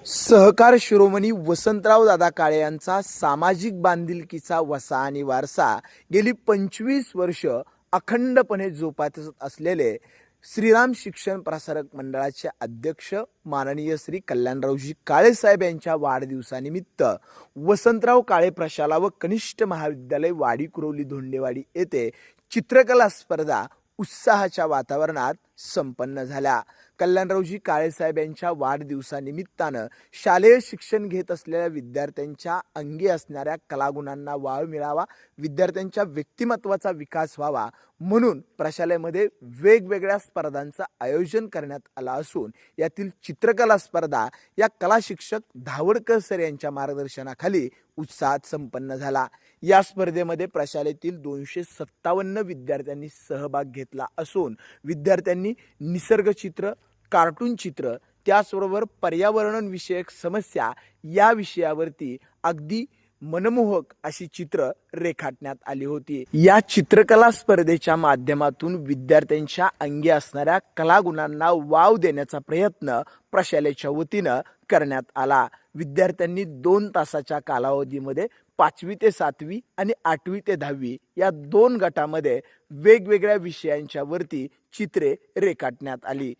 सहकार शिरोमणी वसंतराव दादा काळे यांचा सामाजिक बांधिलकीचा वसा आणि वारसा गेली 25 वर्ष अखंडपणे जोपासत असलेले श्रीराम शिक्षण प्रसारक मंडळाचे अध्यक्ष माननीय श्री कल्याणरावजी काळे साहेब यांच्या वाढदिवसानिमित्त वसंतराव काळे प्रशाला व कनिष्ठ महाविद्यालय वाडी कुरवली धोंडेवाडी येथे चित्रकला स्पर्धा उत्साहाच्या वातावरणात संपन्न झाल्या। कल्याणरावजी काळेसाहेब यांच्या वाढदिवसानिमित्तानं शालेय शिक्षण घेत असलेल्या विद्यार्थ्यांच्या अंगी असणाऱ्या कलागुणांना वाव मिळावा, विद्यार्थ्यांच्या व्यक्तिमत्वाचा विकास व्हावा म्हणून प्रशालेमध्ये वेगवेगळ्या स्पर्धांचं आयोजन करण्यात आलं असून यातील चित्रकला स्पर्धा या कला शिक्षक धावडकर सर यांच्या मार्गदर्शनाखाली उत्साहात संपन्न झाला। या स्पर्धेमध्ये प्रशालेतील 257 विद्यार्थ्यांनी सहभाग घेतला असून विद्यार्थ्यांनी निसर्ग चित्र, कार्टून चित्र, त्याचबरोबर पर्यावरण विषयक समस्या या विषयावरती अगदी मनमोहक अशी चित्र रेखाटण्यात आली होती। या चित्रकला स्पर्धेच्या माध्यमातून विद्यार्थ्यांच्या अंगी असणाऱ्या कलागुणांना वाव देण्याचा प्रयत्न प्रशालेच्या वतीनं करण्यात आला। विद्यार्थ्यांनी 2 तासाच्या कालावधीमध्ये 5वी ते 7वी आणि 8वी ते 10वी या 2 गटामध्ये वेगवेगळ्या विषयांच्या वरती चित्रे रेखाटण्यात आली।